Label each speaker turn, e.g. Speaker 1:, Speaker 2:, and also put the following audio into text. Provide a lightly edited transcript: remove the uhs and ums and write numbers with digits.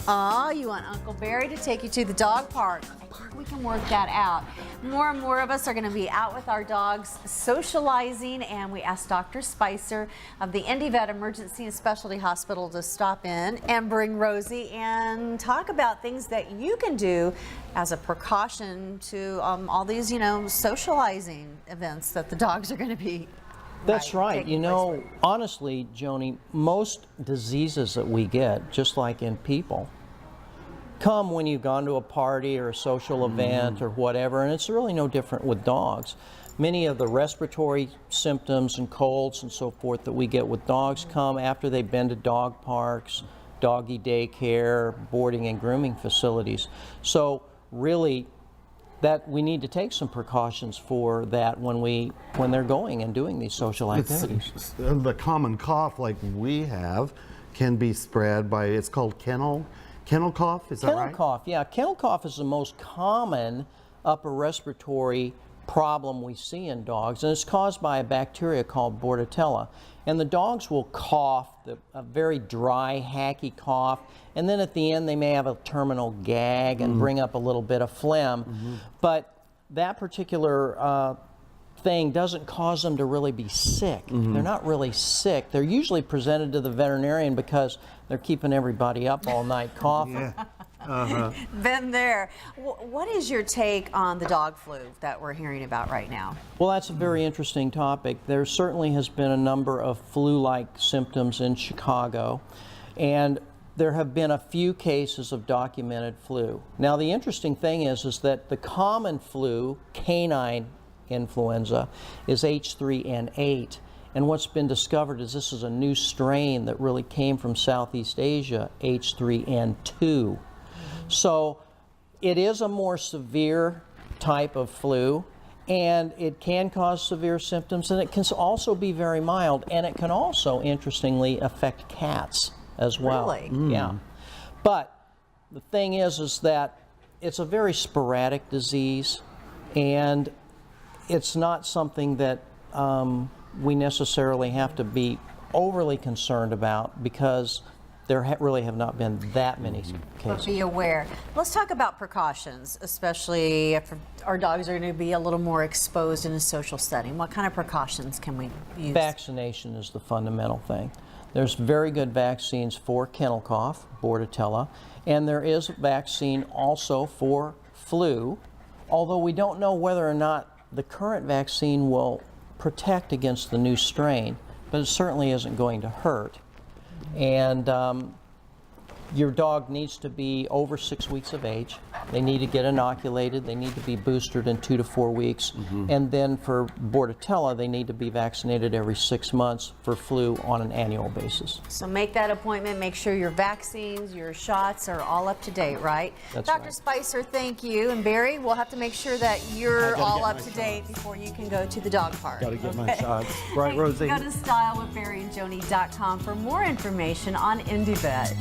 Speaker 1: Oh, you want Uncle Barry to take you to the dog park. We can work that out. More and more of us are going to be out with our dogs socializing, and we asked Dr. Spicer of the Indy Vet Emergency and Specialty Hospital to stop in and bring Rosie and talk about things that you can do as a precaution to all these, socializing events that the dogs are going to be.
Speaker 2: That's right. Honestly, Joni, most diseases that we get, just like in people, come when you've gone to a party or a social event or whatever, and it's really no different with dogs. Many of the respiratory symptoms and colds and so forth that we get with dogs come after they've been to dog parks, doggy daycare, boarding and grooming facilities. So really, that we need to take some precautions for that when they're going and doing these social activities.
Speaker 3: The common cough like we have can be spread by, it's called kennel cough, is that right?
Speaker 2: Kennel cough, yeah. Kennel cough is the most common upper respiratory problem we see in dogs, and it's caused by a bacteria called Bordetella. And the dogs will cough, a very dry, hacky cough, and then at the end they may have a terminal gag and bring up a little bit of phlegm. But that particular thing doesn't cause them to really be sick. They're not really sick. They're usually presented to the veterinarian because they're keeping everybody up all night coughing.
Speaker 1: Been there. What is your take on the dog flu that we're hearing about right now?
Speaker 2: Well, that's a very interesting topic. There certainly has been a number of flu-like symptoms in Chicago, and there have been a few cases of documented flu. Now, the interesting thing is that the common flu, canine influenza, is H3N8. And what's been discovered is this is a new strain that really came from Southeast Asia, H3N2. So it is a more severe type of flu, and it can cause severe symptoms, and it can also be very mild, and it can also, interestingly, affect cats as well.
Speaker 1: Really?
Speaker 2: Yeah. But the thing is that it's a very sporadic disease, and it's not something that we necessarily have to be overly concerned about because there really have not been that many cases.
Speaker 1: But be aware. Let's talk about precautions, especially if our dogs are going to be a little more exposed in a social setting. What kind of precautions can we use?
Speaker 2: Vaccination is the fundamental thing. There's very good vaccines for kennel cough, Bordetella, and there is a vaccine also for flu, although we don't know whether or not the current vaccine will protect against the new strain, but it certainly isn't going to hurt. And your dog needs to be over 6 weeks of age. They need to get inoculated. They need to be boosted in 2 to 4 weeks. And then for Bordetella, they need to be vaccinated every 6 months for flu on an annual basis.
Speaker 1: So make that appointment. Make sure your vaccines, your shots are all up to date, right?
Speaker 2: That's
Speaker 1: Dr.
Speaker 2: right.
Speaker 1: Spicer, thank you. And Barry, we'll have to make sure that you're all up to date before you can go to the dog park.
Speaker 3: Gotta get my shots. Right, Rosie?
Speaker 1: Go to stylewithbarryandjoni.com for more information on Indy Vet.